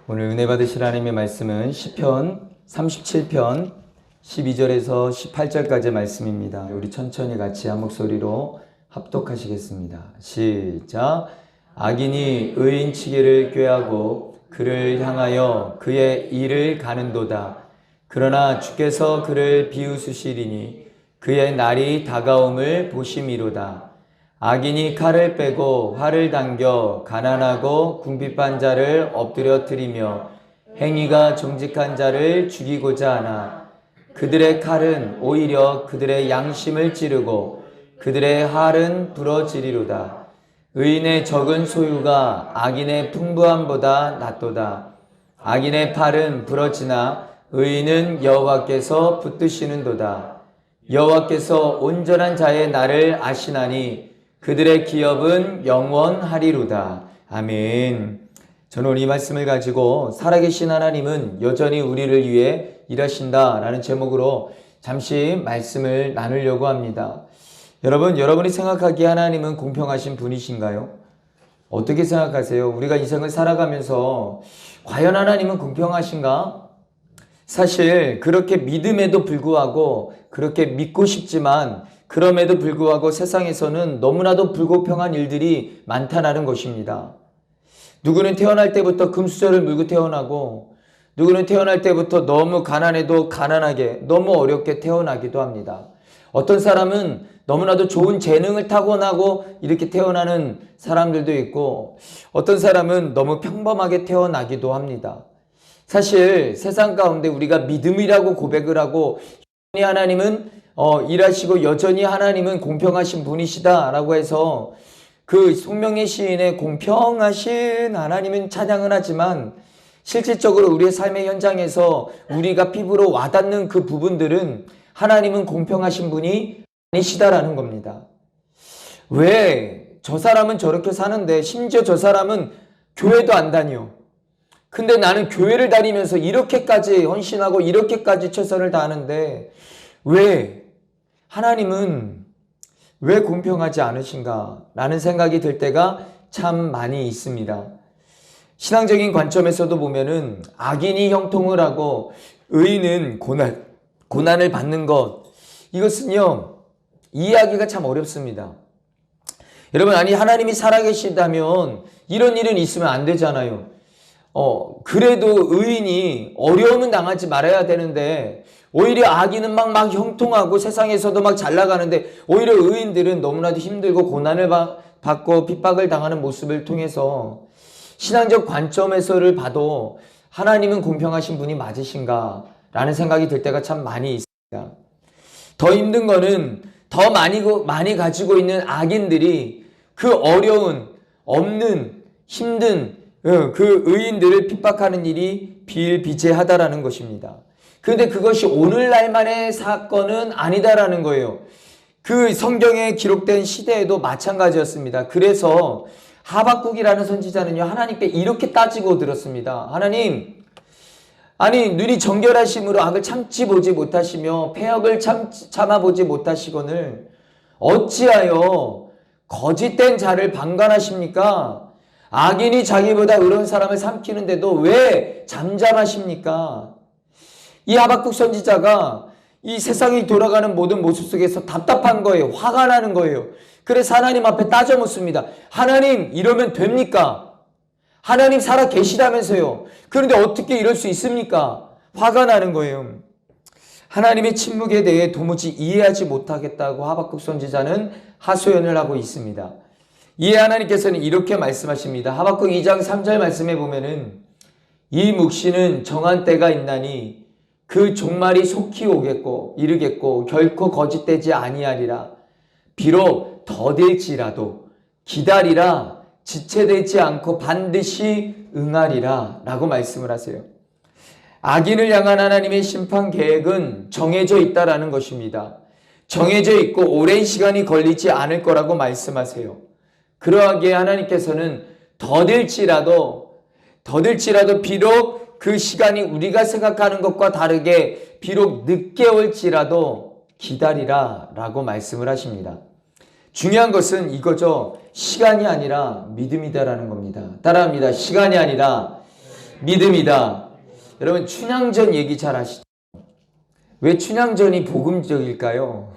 오늘 은혜 받으실 하나님의 말씀은 시편 37편 12절에서 18절까지의 말씀입니다. 우리 천천히 같이 한 목소리로 합독하시겠습니다. 시작. 악인이 의인치기를 꾀하고 그를 향하여 그의 일을 가는도다. 그러나 주께서 그를 비웃으시리니 그의 날이 다가옴을 보심이로다. 악인이 칼을 빼고 활을 당겨 가난하고 궁핍한 자를 엎드려뜨리며 행위가 정직한 자를 죽이고자 하나 그들의 칼은 오히려 그들의 양심을 찌르고 그들의 활은 부러지리로다. 의인의 적은 소유가 악인의 풍부함보다 낫도다. 악인의 팔은 부러지나 의인은 여호와께서 붙드시는도다. 여호와께서 온전한 자의 날을 아시나니 그들의 기업은 영원하리로다. 아멘. 저는 이 말씀을 가지고 살아계신 하나님은 여전히 우리를 위해 일하신다라는 제목으로 잠시 말씀을 나누려고 합니다. 여러분이 생각하기에 하나님은 공평하신 분이신가요? 어떻게 생각하세요? 우리가 인생을 살아가면서 과연 하나님은 공평하신가? 사실 그렇게 믿음에도 불구하고 그렇게 믿고 싶지만 그럼에도 불구하고 세상에서는 너무나도 불공평한 일들이 많다는 것입니다. 누구는 태어날 때부터 금수저를 물고 태어나고 누구는 태어날 때부터 너무 가난해도 가난하게 너무 어렵게 태어나기도 합니다. 어떤 사람은 너무나도 좋은 재능을 타고나고 이렇게 태어나는 사람들도 있고 어떤 사람은 너무 평범하게 태어나기도 합니다. 사실 세상 가운데 우리가 믿음이라고 고백을 하고 하나님은 일하시고 여전히 하나님은 공평하신 분이시다라고 해서 그 송명의 시인의 공평하신 하나님은 찬양을 하지만 실질적으로 우리의 삶의 현장에서 우리가 피부로 와닿는 그 부분들은 하나님은 공평하신 분이 아니시다라는 겁니다. 왜 저 사람은 저렇게 사는데 심지어 저 사람은 교회도 안 다녀. 근데 나는 교회를 다니면서 이렇게까지 헌신하고 이렇게까지 최선을 다하는데 왜 하나님은 왜 공평하지 않으신가 라는 생각이 들 때가 참 많이 있습니다. 신앙적인 관점에서도 보면은 악인이 형통을 하고 의인은 고난을 받는 것, 이것은요 이해하기가 참 어렵습니다. 여러분, 아니 하나님이 살아계시다면 이런 일은 있으면 안 되잖아요. 그래도 의인이 어려움은 당하지 말아야 되는데 오히려 악인은 막 형통하고 세상에서도 막 잘 나가는데 오히려 의인들은 너무나도 힘들고 고난을 받고 핍박을 당하는 모습을 통해서 신앙적 관점에서를 봐도 하나님은 공평하신 분이 맞으신가 라는 생각이 들 때가 참 많이 있습니다. 더 힘든 거는 더 많이 가지고 있는 악인들이 그 어려운 없는 힘든 그 의인들을 핍박하는 일이 비일비재하다라는 것입니다. 그런데 그것이 오늘날만의 사건은 아니다라는 거예요. 그 성경에 기록된 시대에도 마찬가지였습니다. 그래서 하박국이라는 선지자는요 하나님께 이렇게 따지고 들었습니다. 하나님, 아니 눈이 정결하심으로 악을 참지 보지 못하시며 패역을 참아보지 못하시거늘 어찌하여 거짓된 자를 방관하십니까? 악인이 자기보다 의로운 사람을 삼키는데도 왜 잠잠하십니까? 이 하박국 선지자가 이 세상이 돌아가는 모든 모습 속에서 답답한 거예요. 화가 나는 거예요. 그래서 하나님 앞에 따져 묻습니다. 하나님, 이러면 됩니까? 하나님 살아 계시다면서요. 그런데 어떻게 이럴 수 있습니까? 화가 나는 거예요. 하나님의 침묵에 대해 도무지 이해하지 못하겠다고 하박국 선지자는 하소연을 하고 있습니다. 이에 하나님께서는 이렇게 말씀하십니다. 하박국 2장 3절 말씀에 보면은 이 묵시는 정한 때가 있나니 그 종말이 속히 이르겠고 결코 거짓되지 아니하리라. 비록 더딜지라도 기다리라. 지체되지 않고 반드시 응하리라 라고 말씀을 하세요. 악인을 향한 하나님의 심판 계획은 정해져 있다라는 것입니다. 정해져 있고 오랜 시간이 걸리지 않을 거라고 말씀하세요. 그러하기에 하나님께서는 더딜지라도 비록 그 시간이 우리가 생각하는 것과 다르게 비록 늦게 올지라도 기다리라 라고 말씀을 하십니다. 중요한 것은 이거죠. 시간이 아니라 믿음이다라는 겁니다. 따라합니다. 시간이 아니라 믿음이다. 여러분 춘향전 얘기 잘 아시죠? 왜 춘향전이 복음적일까요?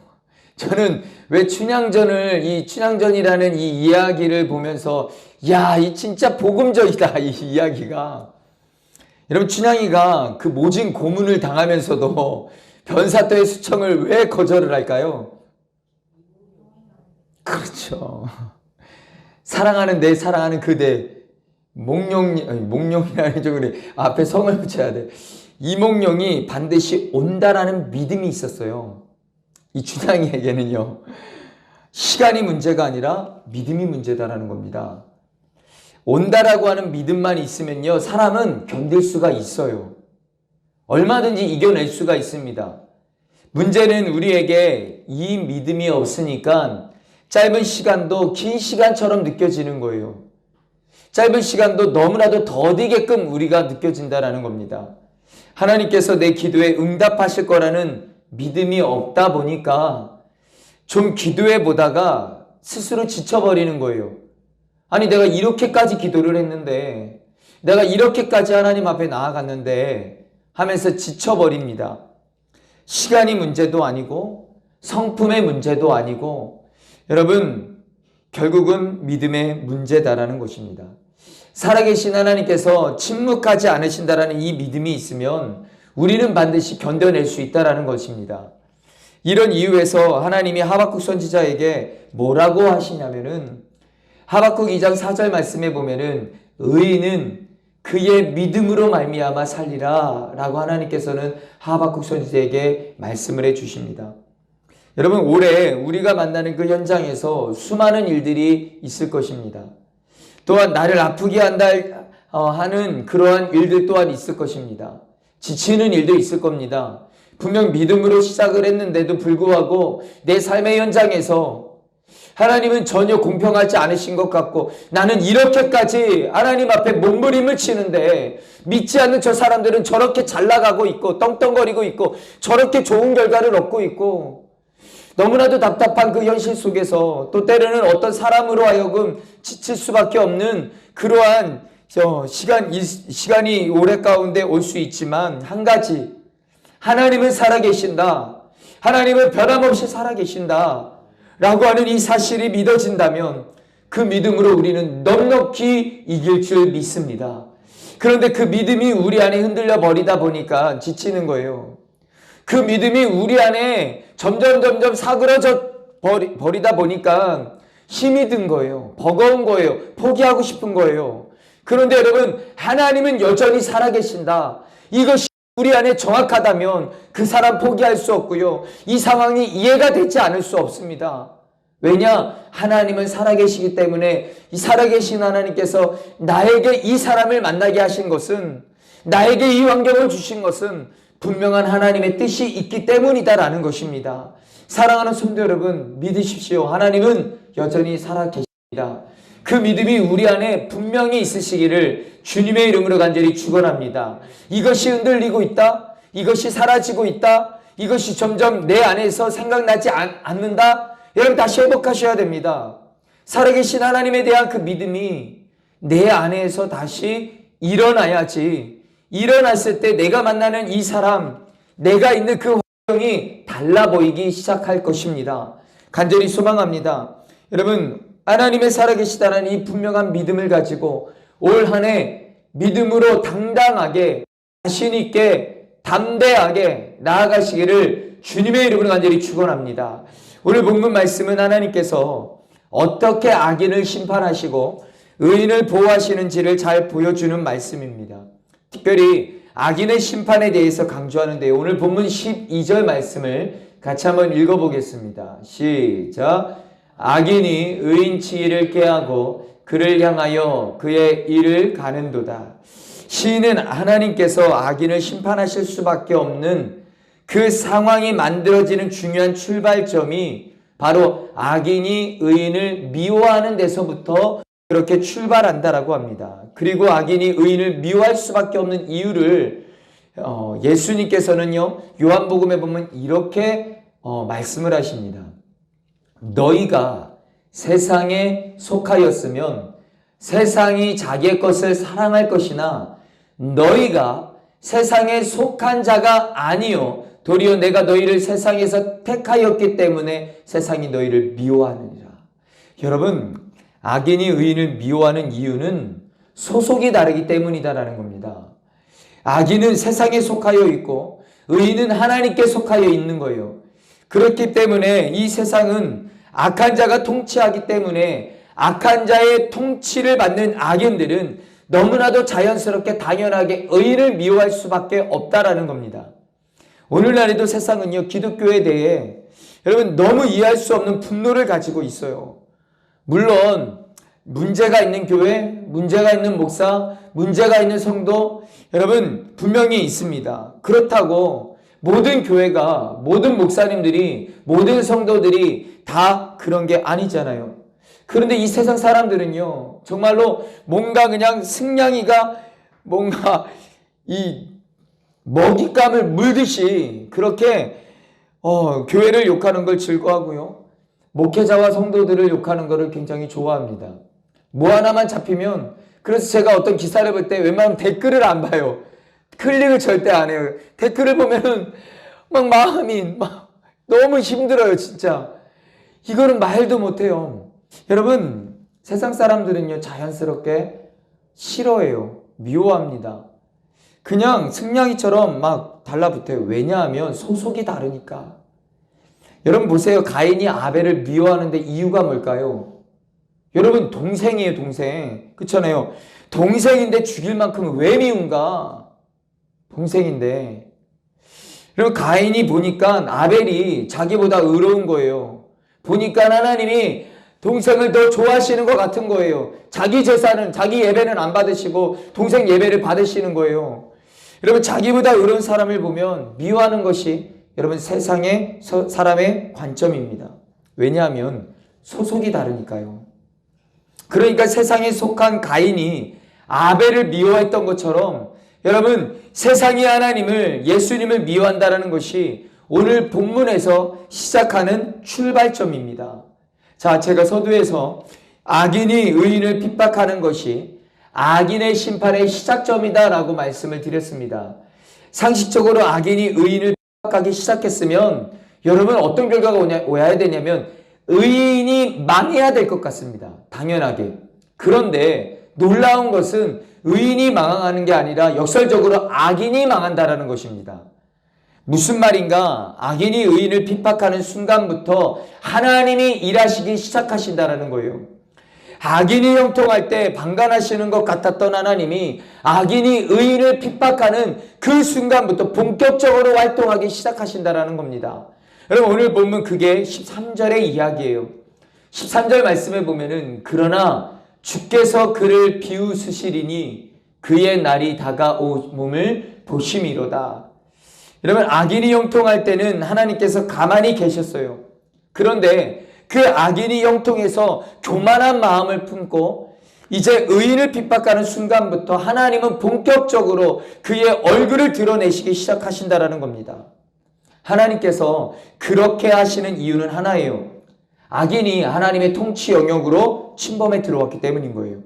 저는 왜 춘향전을, 이 춘향전이라는 이 이야기를 보면서 야, 이 진짜 복음적이다, 이 이야기가. 여러분 춘향이가 그 모진 고문을 당하면서도 변사또의 수청을 왜 거절을 할까요? 그렇죠. 사랑하는 내 사랑하는 그대 몽룡이라는 쪽으로 앞에 성을 붙여야 돼. 이몽룡이 반드시 온다라는 믿음이 있었어요. 이 춘향이에게는요. 시간이 문제가 아니라 믿음이 문제다라는 겁니다. 온다라고 하는 믿음만 있으면요. 사람은 견딜 수가 있어요. 얼마든지 이겨낼 수가 있습니다. 문제는 우리에게 이 믿음이 없으니까 짧은 시간도 긴 시간처럼 느껴지는 거예요. 짧은 시간도 너무나도 더디게끔 우리가 느껴진다는 겁니다. 하나님께서 내 기도에 응답하실 거라는 믿음이 없다 보니까 좀 기도해 보다가 스스로 지쳐버리는 거예요. 아니 내가 이렇게까지 기도를 했는데, 내가 이렇게까지 하나님 앞에 나아갔는데 하면서 지쳐버립니다. 시간이 문제도 아니고 성품의 문제도 아니고 여러분 결국은 믿음의 문제다라는 것입니다. 살아계신 하나님께서 침묵하지 않으신다라는 이 믿음이 있으면 우리는 반드시 견뎌낼 수 있다라는 것입니다. 이런 이유에서 하나님이 하박국 선지자에게 뭐라고 하시냐면은 하박국 2장 4절 말씀에 보면은 의인은 그의 믿음으로 말미암아 살리라 라고 하나님께서는 하박국 선지자에게 말씀을 해 주십니다. 여러분 올해 우리가 만나는 그 현장에서 수많은 일들이 있을 것입니다. 또한 나를 아프게 한다 하는 그러한 일들 또한 있을 것입니다. 지치는 일도 있을 겁니다. 분명 믿음으로 시작을 했는데도 불구하고 내 삶의 현장에서 하나님은 전혀 공평하지 않으신 것 같고 나는 이렇게까지 하나님 앞에 몸부림을 치는데 믿지 않는 저 사람들은 저렇게 잘 나가고 있고 떵떵거리고 있고 저렇게 좋은 결과를 얻고 있고 너무나도 답답한 그 현실 속에서 또 때로는 어떤 사람으로 하여금 지칠 수밖에 없는 그러한 시간이 오래 가운데 올 수 있지만 한 가지 하나님은 살아계신다. 하나님은 변함없이 살아계신다. 라고 하는 이 사실이 믿어진다면 그 믿음으로 우리는 넉넉히 이길 줄 믿습니다. 그런데 그 믿음이 우리 안에 흔들려 버리다 보니까 지치는 거예요. 그 믿음이 우리 안에 점점 사그러져 버리다 보니까 힘이 든 거예요. 버거운 거예요. 포기하고 싶은 거예요. 그런데 여러분 하나님은 여전히 살아계신다. 이것이 우리 안에 정확하다면 그 사람 포기할 수 없고요. 이 상황이 이해가 되지 않을 수 없습니다. 왜냐? 하나님은 살아계시기 때문에 이 살아계신 하나님께서 나에게 이 사람을 만나게 하신 것은, 나에게 이 환경을 주신 것은 분명한 하나님의 뜻이 있기 때문이다라는 것입니다. 사랑하는 성도 여러분, 믿으십시오. 하나님은 여전히 살아계십니다. 그 믿음이 우리 안에 분명히 있으시기를 주님의 이름으로 간절히 축원합니다. 이것이 흔들리고 있다? 이것이 사라지고 있다? 이것이 점점 내 안에서 생각나지 않는다? 여러분 다시 회복하셔야 됩니다. 살아계신 하나님에 대한 그 믿음이 내 안에서 다시 일어나야지, 일어났을 때 내가 만나는 이 사람, 내가 있는 그 환경이 달라 보이기 시작할 것입니다. 간절히 소망합니다. 여러분 하나님의 살아계시다는 이 분명한 믿음을 가지고 올 한 해 믿음으로 당당하게 자신 있게 담대하게 나아가시기를 주님의 이름으로 간절히 축원합니다. 오늘 본문 말씀은 하나님께서 어떻게 악인을 심판하시고 의인을 보호하시는지를 잘 보여주는 말씀입니다. 특별히 악인의 심판에 대해서 강조하는데요. 오늘 본문 12절 말씀을 같이 한번 읽어보겠습니다. 시작. 악인이 의인 치의를 꾀하고 그를 향하여 그의 일을 가는도다. 시인은 하나님께서 악인을 심판하실 수밖에 없는 그 상황이 만들어지는 중요한 출발점이 바로 악인이 의인을 미워하는 데서부터 그렇게 출발한다라고 합니다. 그리고 악인이 의인을 미워할 수밖에 없는 이유를 예수님께서는요 요한복음에 보면 이렇게 말씀을 하십니다. 너희가 세상에 속하였으면 세상이 자기의 것을 사랑할 것이나 너희가 세상에 속한 자가 아니요 도리어 내가 너희를 세상에서 택하였기 때문에 세상이 너희를 미워하느니라. 여러분, 악인이 의인을 미워하는 이유는 소속이 다르기 때문이다라는 겁니다. 악인은 세상에 속하여 있고 의인은 하나님께 속하여 있는 거예요. 그렇기 때문에 이 세상은 악한 자가 통치하기 때문에 악한 자의 통치를 받는 악인들은 너무나도 자연스럽게 당연하게 의인을 미워할 수밖에 없다라는 겁니다. 오늘날에도 세상은요, 기독교에 대해 여러분 너무 이해할 수 없는 분노를 가지고 있어요. 물론 문제가 있는 교회, 문제가 있는 목사, 문제가 있는 성도 여러분 분명히 있습니다. 그렇다고 모든 교회가, 모든 목사님들이, 모든 성도들이 다 그런 게 아니잖아요. 그런데 이 세상 사람들은요, 정말로 뭔가 그냥 승냥이가 뭔가 이 먹잇감을 물듯이 그렇게 교회를 욕하는 걸 즐거워하고요. 목회자와 성도들을 욕하는 것을 굉장히 좋아합니다. 뭐 하나만 잡히면, 그래서 제가 어떤 기사를 볼 때 웬만하면 댓글을 안 봐요. 클릭을 절대 안 해요. 댓글을 보면은 막 마음이 막 너무 힘들어요, 진짜. 이거는 말도 못해요. 여러분, 세상 사람들은요, 자연스럽게 싫어해요. 미워합니다. 그냥 승냥이처럼 막 달라붙어요. 왜냐하면 소속이 다르니까. 여러분 보세요. 가인이 아벨을 미워하는데 이유가 뭘까요? 여러분, 동생이에요, 동생. 그렇잖아요. 동생인데 죽일 만큼 왜 미운가? 동생인데. 여러분, 가인이 보니까 아벨이 자기보다 의로운 거예요. 보니까 하나님이 동생을 더 좋아하시는 것 같은 거예요. 자기 제사는, 자기 예배는 안 받으시고 동생 예배를 받으시는 거예요. 여러분, 자기보다 의로운 사람을 보면 미워하는 것이 여러분 세상의 사람의 관점입니다. 왜냐하면 소속이 다르니까요. 그러니까 세상에 속한 가인이 아벨을 미워했던 것처럼 여러분, 세상이 하나님을, 예수님을 미워한다는 것이 오늘 본문에서 시작하는 출발점입니다. 자, 제가 서두에서 악인이 의인을 핍박하는 것이 악인의 심판의 시작점이다라고 말씀을 드렸습니다. 상식적으로 악인이 의인을 핍박하기 시작했으면 여러분 어떤 결과가 오야 되냐면 의인이 망해야 될 것 같습니다. 당연하게. 그런데 놀라운 것은 의인이 망하는 게 아니라 역설적으로 악인이 망한다라는 것입니다. 무슨 말인가? 악인이 의인을 핍박하는 순간부터 하나님이 일하시기 시작하신다라는 거예요. 악인이 형통할 때 방관하시는 것 같았던 하나님이 악인이 의인을 핍박하는 그 순간부터 본격적으로 활동하기 시작하신다라는 겁니다. 여러분, 오늘 보면 그게 13절의 이야기예요. 13절 말씀에 보면은 그러나 주께서 그를 비웃으시리니 그의 날이 다가옴을 보심이로다. 여러분, 악인이 형통할 때는 하나님께서 가만히 계셨어요. 그런데 그 악인이 형통해서 교만한 마음을 품고 이제 의인을 핍박하는 순간부터 하나님은 본격적으로 그의 얼굴을 드러내시기 시작하신다라는 겁니다. 하나님께서 그렇게 하시는 이유는 하나예요. 악인이 하나님의 통치 영역으로 침범해 들어왔기 때문인 거예요.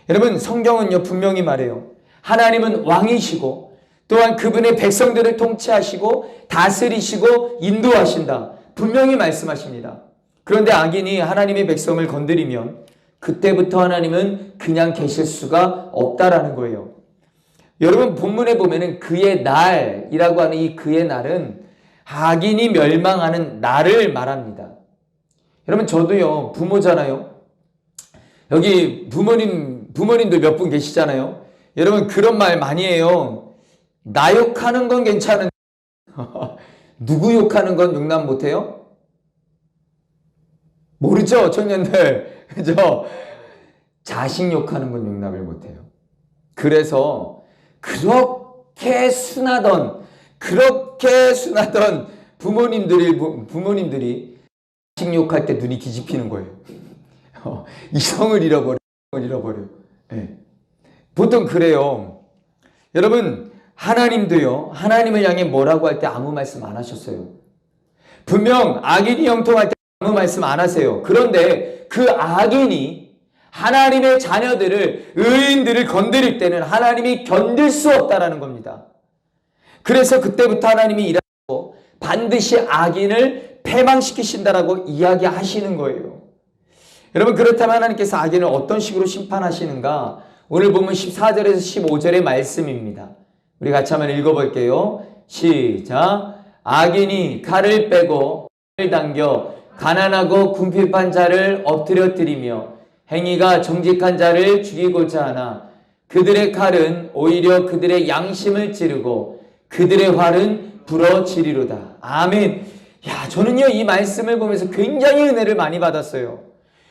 여러분, 성경은요 분명히 말해요. 하나님은 왕이시고 또한 그분의 백성들을 통치하시고 다스리시고 인도하신다. 분명히 말씀하십니다. 그런데 악인이 하나님의 백성을 건드리면 그때부터 하나님은 그냥 계실 수가 없다라는 거예요. 여러분, 본문에 보면은 그의 날이라고 하는 이 그의 날은 악인이 멸망하는 날을 말합니다. 여러분, 저도요 부모잖아요. 여기 부모님들 몇 분 계시잖아요. 여러분, 그런 말 많이 해요. 나 욕하는 건 괜찮은데 누구 욕하는 건 용납 못해요? 모르죠, 청년들. 그죠? 자식 욕하는 건 용납을 못해요. 그래서 그렇게 순하던 부모님들이 자식 욕할 때 눈이 뒤집히는 거예요. 이성을 잃어버려. 네. 보통 그래요. 여러분, 하나님도요, 하나님을 향해 뭐라고 할 때 아무 말씀 안 하셨어요. 분명 악인이 형통할 때 아무 말씀 안 하세요. 그런데 그 악인이 하나님의 자녀들을, 의인들을 건드릴 때는 하나님이 견딜 수 없다라는 겁니다. 그래서 그때부터 하나님이 일하시고 반드시 악인을 패망시키신다라고 이야기하시는 거예요. 여러분, 그렇다면 하나님께서 악인을 어떤 식으로 심판하시는가? 오늘 보면 14절에서 15절의 말씀입니다. 우리 같이 한번 읽어볼게요. 시작. 악인이 칼을 빼고 칼을 당겨 가난하고 궁핍한 자를 엎드려뜨리며 행위가 정직한 자를 죽이고자 하나 그들의 칼은 오히려 그들의 양심을 찌르고 그들의 활은 부러지리로다. 아멘. 야, 저는요 이 말씀을 보면서 굉장히 은혜를 많이 받았어요.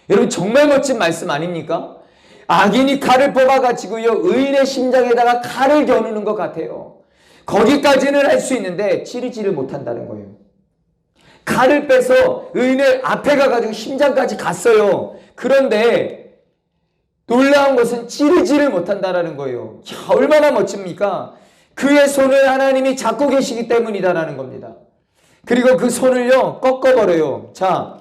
여러분, 정말 멋진 말씀 아닙니까? 악인이 칼을 뽑아가지고요 의인의 심장에다가 칼을 겨누는 것 같아요. 거기까지는 할 수 있는데 찌르지를 못한다는 거예요. 칼을 빼서 의인의 앞에 가가지고 심장까지 갔어요. 그런데 놀라운 것은 찌르지를 못한다는 거예요. 야, 얼마나 멋집니까? 그의 손을 하나님이 잡고 계시기 때문이다라는 겁니다. 그리고 그 손을요 꺾어버려요. 자,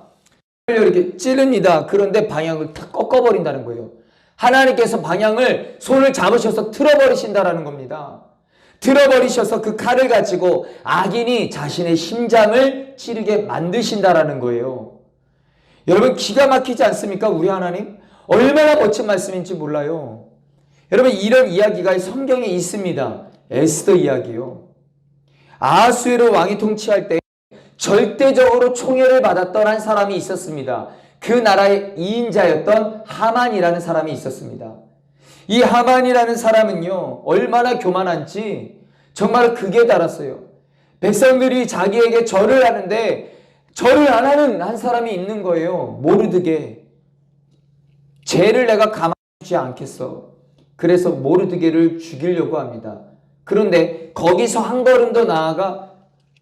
이렇게 찌릅니다. 그런데 방향을 탁 꺾어버린다는 거예요. 하나님께서 방향을, 손을 잡으셔서 틀어버리신다라는 겁니다. 틀어버리셔서 그 칼을 가지고 악인이 자신의 심장을 찌르게 만드신다라는 거예요. 여러분, 기가 막히지 않습니까? 우리 하나님 얼마나 멋진 말씀인지 몰라요. 여러분, 이런 이야기가 성경에 있습니다. 에스더 이야기요. 아하수에로 왕이 통치할 때 절대적으로 총애를 받았던 한 사람이 있었습니다. 그 나라의 2인자였던 하만이라는 사람이 있었습니다. 이 하만이라는 사람은요 얼마나 교만한지 정말 극에 달았어요. 백성들이 자기에게 절을 하는데 절을 안 하는 한 사람이 있는 거예요. 모르드게. 죄를 내가 가만히 두지 않겠어. 그래서 모르드게를 죽이려고 합니다. 그런데 거기서 한 걸음 더 나아가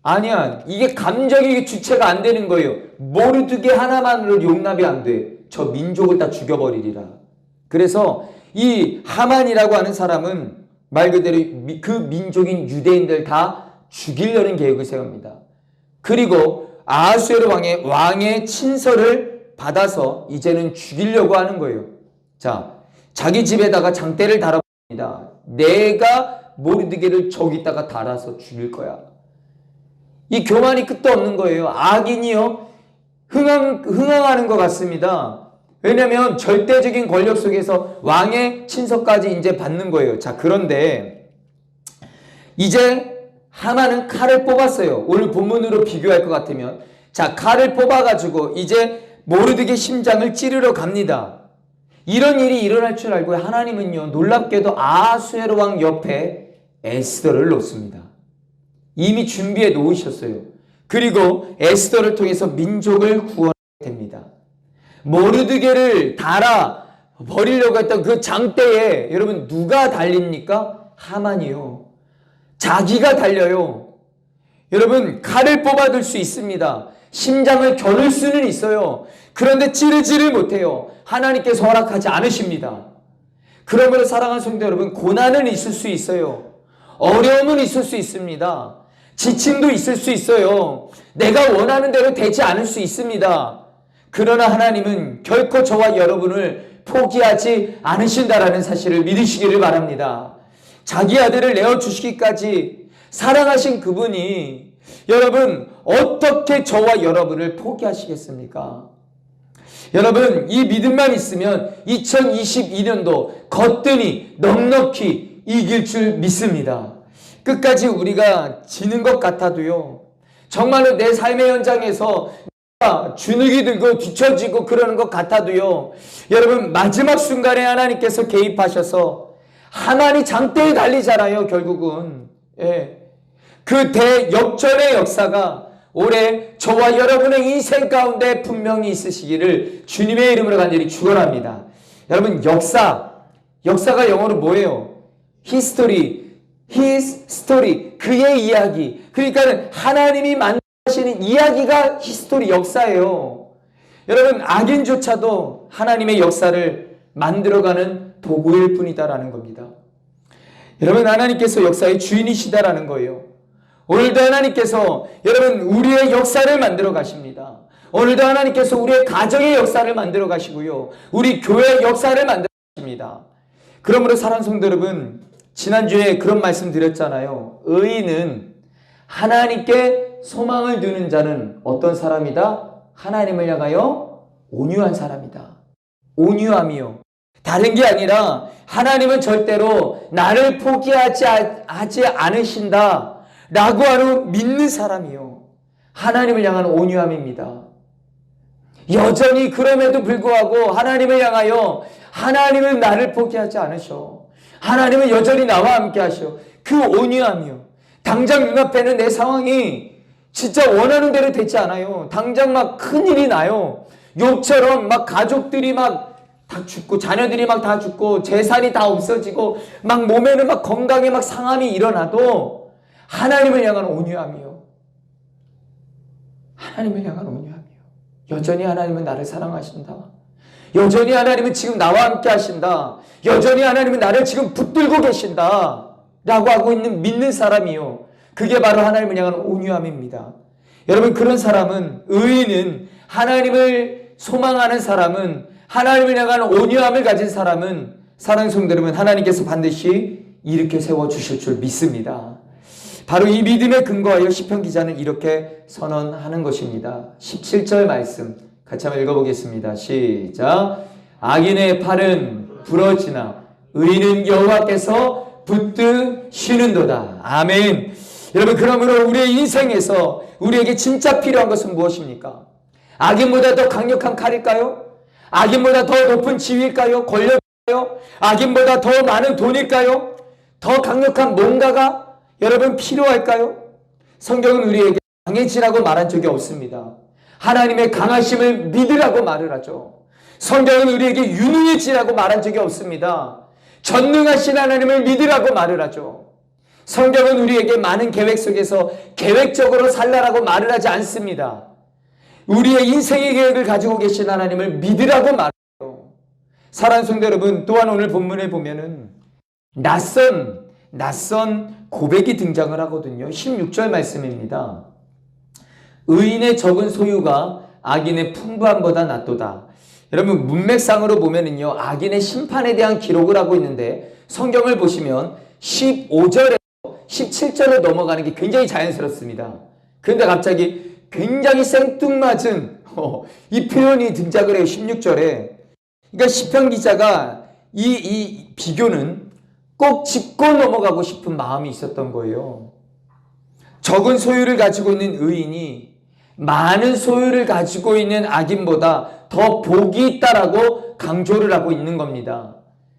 아니야, 이게 감정이 주체가 안 되는 거예요. 모르드게 하나만으로 용납이 안 돼. 저 민족을 다 죽여버리리라. 그래서 이 하만이라고 하는 사람은 말 그대로 그 민족인 유대인들 다 죽이려는 계획을 세웁니다. 그리고 아하수에로 왕의 친서를 받아서 이제는 죽이려고 하는 거예요. 자, 자기 집에다가 장대를 달아봅니다. 내가 모르드게를 저기다가 달아서 죽일 거야. 이 교만이 끝도 없는 거예요. 악인이요 흥황하는 것 같습니다. 왜냐하면 절대적인 권력 속에서 왕의 친서까지 이제 받는 거예요. 자, 그런데 이제 하만은 칼을 뽑았어요. 오늘 본문으로 비교할 것 같으면, 자, 칼을 뽑아가지고 이제 모르드게 심장을 찌르러 갑니다. 이런 일이 일어날 줄 알고 하나님은요 놀랍게도 아하수에로 왕 옆에 에스더를 놓습니다. 이미 준비해 놓으셨어요. 그리고 에스더를 통해서 민족을 구원하게 됩니다. 모르드게를 달아 버리려고 했던 그 장대에 여러분 누가 달립니까? 하만이요. 자기가 달려요. 여러분, 칼을 뽑아둘 수 있습니다. 심장을 겨눌 수는 있어요. 그런데 찌르지를 못해요. 하나님께서 허락하지 않으십니다. 그러므로 사랑하는 성도 여러분, 고난은 있을 수 있어요. 어려움은 있을 수 있습니다. 지침도 있을 수 있어요. 내가 원하는 대로 되지 않을 수 있습니다. 그러나 하나님은 결코 저와 여러분을 포기하지 않으신다라는 사실을 믿으시기를 바랍니다. 자기 아들을 내어주시기까지 사랑하신 그분이 여러분 어떻게 저와 여러분을 포기하시겠습니까? 여러분, 이 믿음만 있으면 2022년도 거뜬히 넉넉히 이길 줄 믿습니다. 끝까지 우리가 지는 것 같아도요, 정말로 내 삶의 현장에서 주눅이 들고 뒤처지고 그러는 것 같아도요, 여러분 마지막 순간에 하나님께서 개입하셔서 하만이 장대에 달리잖아요. 결국은 그 대역전의 역사가 올해 저와 여러분의 인생 가운데 분명히 있으시기를 주님의 이름으로 간절히 축원합니다. 여러분, 역사가 영어로 뭐예요? History, His story, 그의 이야기. 그러니까 하나님이 만드시는 이야기가 히스토리, 역사예요. 여러분, 악인조차도 하나님의 역사를 만들어가는 도구일 뿐이다라는 겁니다. 여러분, 하나님께서 역사의 주인이시다라는 거예요. 오늘도 하나님께서 여러분 우리의 역사를 만들어 가십니다. 오늘도 하나님께서 우리의 가정의 역사를 만들어 가시고요. 우리 교회의 역사를 만들어 가십니다. 그러므로 사랑하는 성도 여러분, 지난주에 그런 말씀 드렸잖아요. 의인은 하나님께 소망을 두는 자는 어떤 사람이다? 하나님을 향하여 온유한 사람이다. 온유함이요. 다른 게 아니라 하나님은 절대로 나를 포기하지 않으신다 라고 하는 믿는 사람이요. 하나님을 향한 온유함입니다. 여전히 그럼에도 불구하고 하나님을 향하여 하나님은 나를 포기하지 않으셔. 하나님은 여전히 나와 함께 하셔. 그 온유함이요. 당장 눈앞에는 내 상황이 진짜 원하는 대로 되지 않아요. 당장 막 큰일이 나요. 욥처럼 막 가족들이 막 다 죽고 자녀들이 막 다 죽고 재산이 다 없어지고 막 몸에는 막 건강에 막 상함이 일어나도 하나님을 향한 온유함이요. 하나님을 향한 온유함이요. 여전히 하나님은 나를 사랑하신다. 여전히 하나님은 지금 나와 함께 하신다. 여전히 하나님은 나를 지금 붙들고 계신다. 라고 하고 있는 믿는 사람이요. 그게 바로 하나님을 향한 온유함입니다. 여러분, 그런 사람은, 의인은, 하나님을 소망하는 사람은, 하나님을 향한 온유함을 가진 사람은, 사랑하는 성도 여러분, 하나님께서 반드시 일으켜 세워주실 줄 믿습니다. 바로 이 믿음에 근거하여 시편 기자는 이렇게 선언하는 것입니다. 17절 말씀 같이 한번 읽어보겠습니다. 시작. 악인의 팔은 부러지나 의인은 여호와께서 붙드시는도다. 아멘. 여러분, 그러므로 우리의 인생에서 우리에게 진짜 필요한 것은 무엇입니까? 악인보다 더 강력한 칼일까요? 악인보다 더 높은 지위일까요? 권력일까요? 악인보다 더 많은 돈일까요? 더 강력한 뭔가가 여러분 필요할까요? 성경은 우리에게 강해지라고 말한 적이 없습니다. 하나님의 강하심을 믿으라고 말을 하죠. 성경은 우리에게 유능해지라고 말한 적이 없습니다. 전능하신 하나님을 믿으라고 말을 하죠. 성경은 우리에게 많은 계획 속에서 계획적으로 살라라고 말을 하지 않습니다. 우리의 인생의 계획을 가지고 계신 하나님을 믿으라고 말해요. 사랑하는 성도 여러분, 또한 오늘 본문에 보면은 낯선 고백이 등장을 하거든요. 16절 말씀입니다. 의인의 적은 소유가 악인의 풍부함보다 낫도다. 여러분, 문맥상으로 보면은요, 악인의 심판에 대한 기록을 하고 있는데 성경을 보시면 15절에서 17절로 넘어가는 게 굉장히 자연스럽습니다. 그런데 갑자기 굉장히 생뚱맞은 이 표현이 등장을 해요. 16절에. 그러니까 시편 기자가 이 비교는 꼭 짚고 넘어가고 싶은 마음이 있었던 거예요. 적은 소유를 가지고 있는 의인이 많은 소유를 가지고 있는 악인보다 더 복이 있다라고 강조를 하고 있는 겁니다.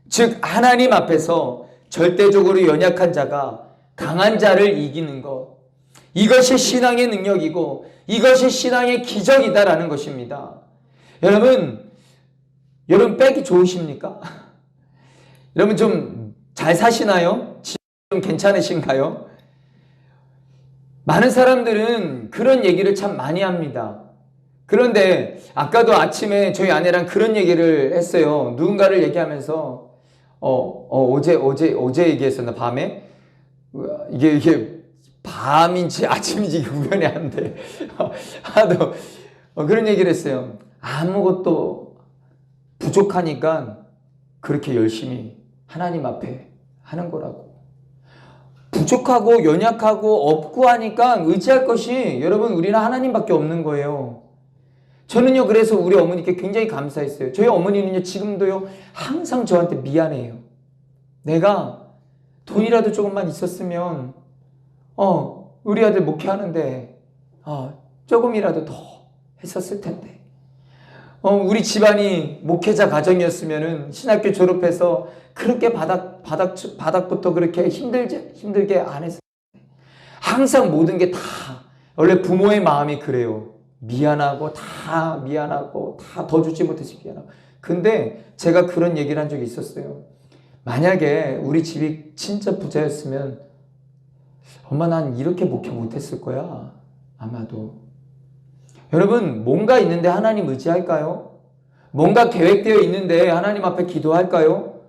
즉, 하나님 앞에서 절대적으로 연약한 자가 강한 자를 이기는 것, 이것이 신앙의 능력이고 이것이 신앙의 기적이다라는 것입니다. 여러분 빼기 좋으십니까? 여러분 좀 잘 사시나요? 좀 괜찮으신가요? 많은 사람들은 그런 얘기를 참 많이 합니다. 그런데 아까도 아침에 저희 아내랑 그런 얘기를 했어요. 누군가를 얘기하면서 어제 얘기했었나? 밤에? 이게 밤인지 아침인지 구분이 안 돼. 하도 그런 얘기를 했어요. 아무것도 부족하니까 그렇게 열심히 하나님 앞에 하는 거라고. 부족하고 연약하고 없고 하니까 의지할 것이 여러분 우리는 하나님밖에 없는 거예요. 저는요, 그래서 우리 어머니께 굉장히 감사했어요. 저희 어머니는요, 지금도요, 항상 저한테 미안해요. 내가 돈이라도 조금만 있었으면 우리 아들 목회하는데 조금이라도 더 했었을 텐데, 우리 집안이 목회자 가정이었으면은 신학교 졸업해서 그렇게 바닥부터 그렇게 힘들게 안 했을 텐데. 항상 모든 게 다 원래 부모의 마음이 그래요. 미안하고 다 더 주지 못해서 미안하고. 근데 제가 그런 얘기를 한 적이 있었어요. 만약에 우리 집이 진짜 부자였으면 엄마 난 이렇게 목회 못했을 거야. 아마도. 여러분, 뭔가 있는데 하나님 의지할까요? 뭔가 계획되어 있는데 하나님 앞에 기도할까요?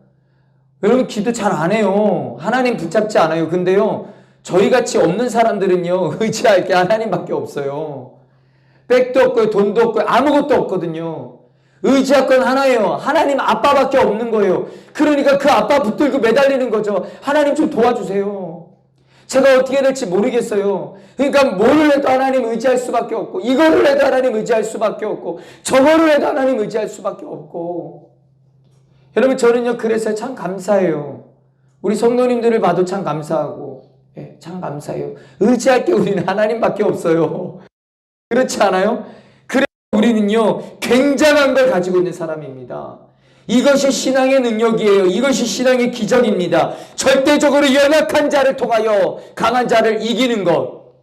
여러분, 기도 잘 안 해요. 하나님 붙잡지 않아요. 근데요, 저희같이 없는 사람들은요, 의지할 게 하나님밖에 없어요. 백도 없고요, 돈도 없고요, 아무것도 없거든요. 의지할 건 하나예요. 하나님 아빠밖에 없는 거예요. 그러니까 그 아빠 붙들고 매달리는 거죠. 하나님 좀 도와주세요. 제가 어떻게 될지 모르겠어요. 그러니까 뭐를 해도 하나님 의지할 수밖에 없고, 이거를 해도 하나님 의지할 수밖에 없고, 저거를 해도 하나님 의지할 수밖에 없고. 여러분, 저는요 그래서 참 감사해요. 우리 성도님들을 봐도 참 감사하고, 참 감사해요. 의지할 게 우리는 하나님밖에 없어요. 그렇지 않아요? 그래서 우리는요 굉장한 걸 가지고 있는 사람입니다. 이것이 신앙의 능력이에요. 이것이 신앙의 기적입니다. 절대적으로 연약한 자를 통하여 강한 자를 이기는 것.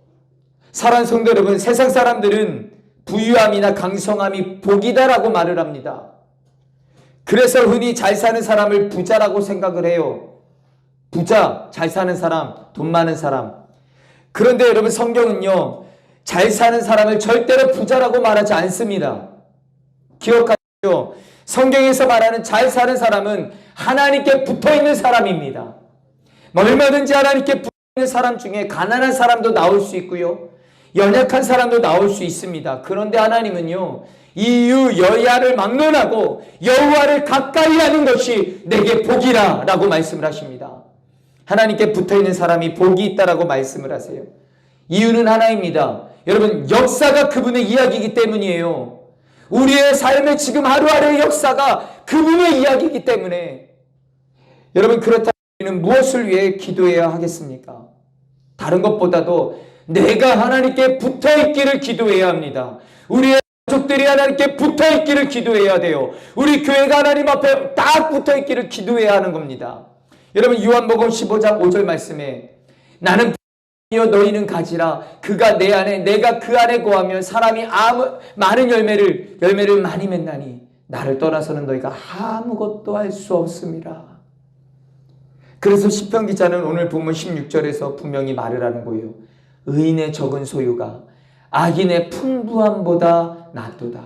사랑하는 성도 여러분, 세상 사람들은 부유함이나 강성함이 복이다라고 말을 합니다. 그래서 흔히 잘 사는 사람을 부자라고 생각을 해요. 부자, 잘 사는 사람, 돈 많은 사람. 그런데 여러분, 성경은요 잘 사는 사람을 절대로 부자라고 말하지 않습니다. 기억하십시오. 성경에서 말하는 잘 사는 사람은 하나님께 붙어있는 사람입니다. 얼마든지 하나님께 붙어있는 사람 중에 가난한 사람도 나올 수 있고요, 연약한 사람도 나올 수 있습니다. 그런데 하나님은요 이유 여야를 막론하고 여호와를 가까이 하는 것이 내게 복이라 라고 말씀을 하십니다. 하나님께 붙어있는 사람이 복이 있다라고 말씀을 하세요. 이유는 하나입니다. 여러분, 역사가 그분의 이야기이기 때문이에요. 우리의 삶의 지금 하루하루의 역사가 그분의 이야기이기 때문에, 여러분, 그렇다면 우리는 무엇을 위해 기도해야 하겠습니까? 다른 것보다도 내가 하나님께 붙어있기를 기도해야 합니다. 우리의 가족들이 하나님께 붙어있기를 기도해야 돼요. 우리 교회가 하나님 앞에 딱 붙어있기를 기도해야 하는 겁니다. 여러분, 요한복음 15장 5절 말씀에 나는 너희는 가지라. 그가 내 안에, 내가 그 안에 거하면 사람이 많은 열매를 많이 맺나니 나를 떠나서는 너희가 아무것도 할 수 없음이라. 그래서 시편 기자는 오늘 본문 16절에서 분명히 말을 하는 거예요. 의인의 적은 소유가 악인의 풍부함보다 낫도다.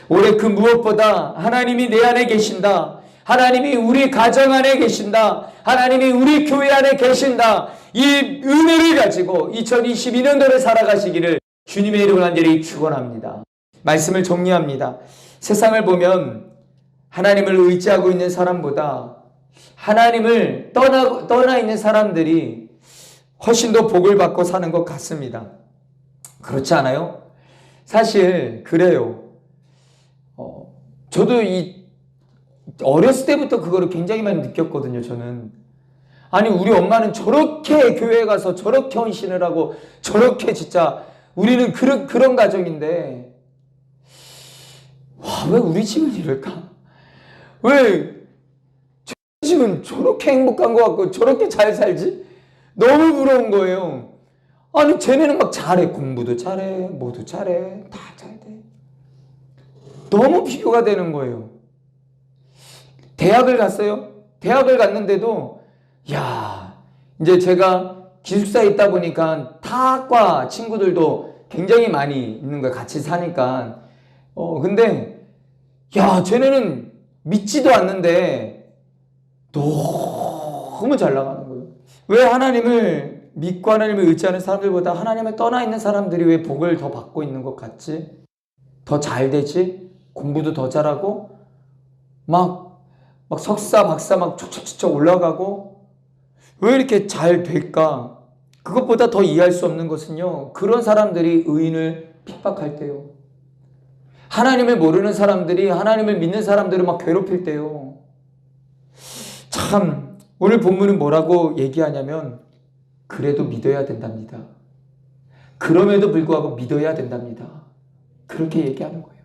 올해 그 무엇보다 하나님이 내 안에 계신다. 하나님이 우리 가정 안에 계신다. 하나님이 우리 교회 안에 계신다. 이 은혜를 가지고 2022년도를 살아가시기를 주님의 이름으로 간절히 축원합니다. 말씀을 정리합니다. 세상을 보면 하나님을 의지하고 있는 사람보다 하나님을 떠나 있는 사람들이 훨씬 더 복을 받고 사는 것 같습니다. 그렇지 않아요? 사실 그래요. 저도 어렸을 때부터 그거를 굉장히 많이 느꼈거든요. 저는 아니, 우리 엄마는 저렇게 교회에 가서 저렇게 헌신을 하고 저렇게 진짜 우리는 그런 가정인데, 와, 왜 우리 집은 이럴까? 왜 저희 집은 저렇게 행복한 것 같고 저렇게 잘 살지? 너무 부러운 거예요. 아니, 쟤네는 막 잘해. 공부도 잘해. 뭐도 잘해. 다 잘 돼. 너무 비교가 되는 거예요. 대학을 갔어요. 대학을 갔는데도 야, 이제 제가 기숙사에 있다 보니까 타학과 친구들도 굉장히 많이 있는 거예요. 같이 사니까. 근데 야, 쟤네는 믿지도 않는데 너무 잘 나가는 거예요. 왜 하나님을 믿고 하나님을 의지하는 사람들보다 하나님을 떠나 있는 사람들이 왜 복을 더 받고 있는 것 같지? 더 잘 되지? 공부도 더 잘하고 막 석사, 박사 막 촉촉촉 올라가고 왜 이렇게 잘 될까? 그것보다 더 이해할 수 없는 것은요, 그런 사람들이 의인을 핍박할 때요, 하나님을 모르는 사람들이 하나님을 믿는 사람들을 막 괴롭힐 때요. 참, 오늘 본문은 뭐라고 얘기하냐면 그래도 믿어야 된답니다. 그럼에도 불구하고 믿어야 된답니다. 그렇게 얘기하는 거예요.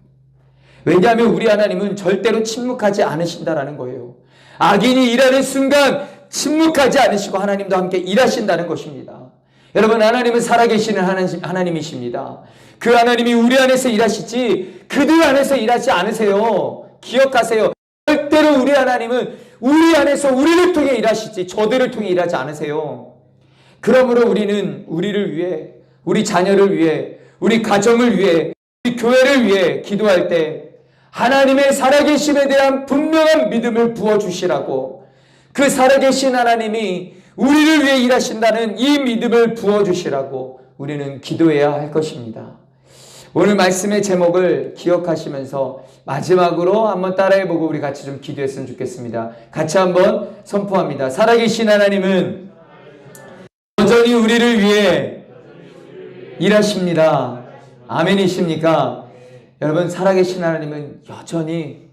왜냐하면 우리 하나님은 절대로 침묵하지 않으신다라는 거예요. 악인이 일하는 순간 침묵하지 않으시고 하나님도 함께 일하신다는 것입니다. 여러분, 하나님은 살아계시는 하나님이십니다. 그 하나님이 우리 안에서 일하시지 그들 안에서 일하지 않으세요. 기억하세요. 절대로 우리 하나님은 우리 안에서 우리를 통해 일하시지 저들을 통해 일하지 않으세요. 그러므로 우리는 우리를 위해, 우리 자녀를 위해, 우리 가정을 위해, 우리 교회를 위해 기도할 때 하나님의 살아계심에 대한 분명한 믿음을 부어주시라고, 그 살아계신 하나님이 우리를 위해 일하신다는 이 믿음을 부어주시라고 우리는 기도해야 할 것입니다. 오늘 말씀의 제목을 기억하시면서 마지막으로 한번 따라해보고 우리 같이 좀 기도했으면 좋겠습니다. 같이 한번 선포합니다. 살아계신 하나님은 여전히 우리를 위해 일하십니다. 아멘이십니까? 여러분, 살아계신 하나님은 여전히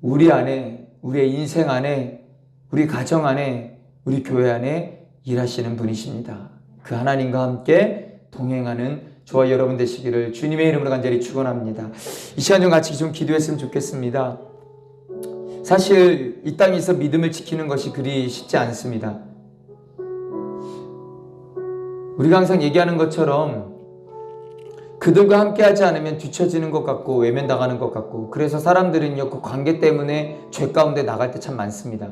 우리 안에, 우리의 인생 안에, 우리 가정 안에, 우리 교회 안에 일하시는 분이십니다. 그 하나님과 함께 동행하는 저와 여러분 되시기를 주님의 이름으로 간절히 축원합니다. 이 시간 좀 같이 좀 기도했으면 좋겠습니다. 사실 이 땅에서 믿음을 지키는 것이 그리 쉽지 않습니다. 우리가 항상 얘기하는 것처럼 그들과 함께하지 않으면 뒤처지는 것 같고 외면당하는 것 같고, 그래서 사람들은요 그 관계 때문에 죄 가운데 나갈 때 참 많습니다.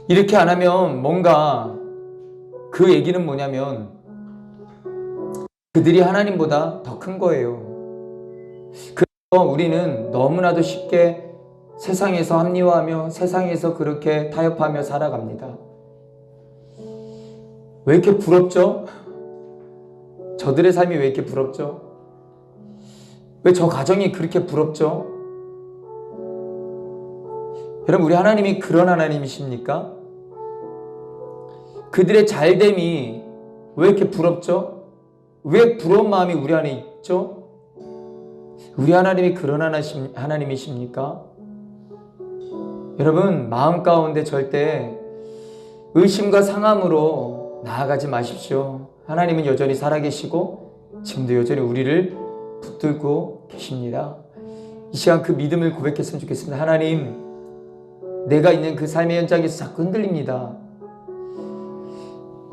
이렇게 안 하면 뭔가 그 얘기는 뭐냐면 그들이 하나님보다 더 큰 거예요. 그래서 우리는 너무나도 쉽게 세상에서 합리화하며 세상에서 그렇게 타협하며 살아갑니다. 왜 이렇게 부럽죠? 저들의 삶이 왜 이렇게 부럽죠? 왜 저 가정이 그렇게 부럽죠? 여러분, 우리 하나님이 그런 하나님이십니까? 그들의 잘됨이 왜 이렇게 부럽죠? 왜 부러운 마음이 우리 안에 있죠? 우리 하나님이 그런 하나님이십니까? 여러분, 마음 가운데 절대 의심과 상함으로 나아가지 마십시오. 하나님은 여전히 살아계시고 지금도 여전히 우리를 붙들고 계십니다. 이 시간 그 믿음을 고백했으면 좋겠습니다. 하나님, 내가 있는 그 삶의 현장에서 자꾸 흔들립니다.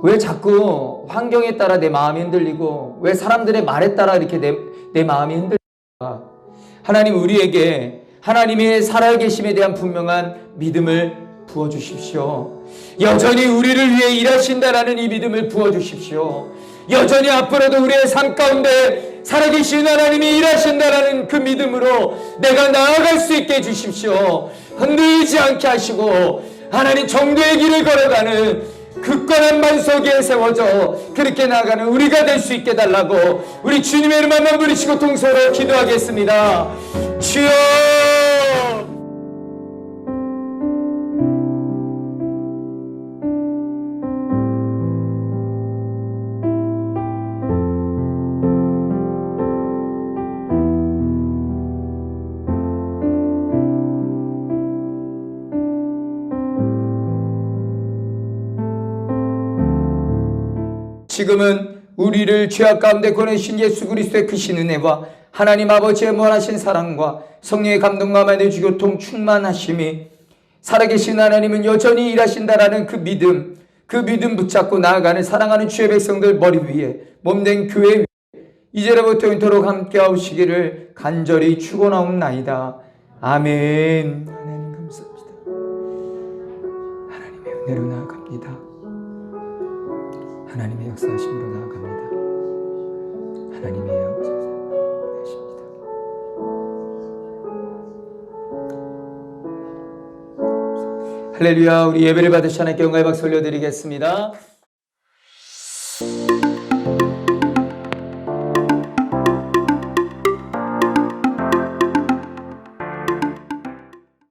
왜 자꾸 환경에 따라 내 마음이 흔들리고 왜 사람들의 말에 따라 이렇게 내 마음이 흔들릴까? 하나님, 우리에게 하나님의 살아계심에 대한 분명한 믿음을 부어주십시오. 여전히 우리를 위해 일하신다라는 이 믿음을 부어주십시오. 여전히 앞으로도 우리의 삶 가운데 살아계신 하나님이 일하신다라는 그 믿음으로 내가 나아갈 수 있게 해주십시오. 흔들리지 않게 하시고 하나님 정도의 길을 걸어가는 굳건한 만석에 세워져 그렇게 나아가는 우리가 될 수 있게 달라고 우리 주님의 이름 한번 부르시고 동서로 기도하겠습니다. 주여! 지금은 우리를 죄악 가운데 꺼내신 예수 그리스도의 크신 은혜와 하나님 아버지의 무한하신 사랑과 성령의 감동과 만의 주교통 충만하심이 살아계신 하나님은 여전히 일하신다라는 그 믿음 붙잡고 나아가는 사랑하는 주의 백성들 머리 위에 몸된 교회 위에 이제로부터 영원토록 함께 하시기를 간절히 축원하옵나이다. 아멘. 하나님 감사합니다. 하나님의 은혜로 나아갑니다. 하나님의 역사하심으로 나아갑니다. 하나님의 역사하십니다. 할렐루야. 우리 예배를 받으시 하나님께 영광의 박수 올려드리겠습니다.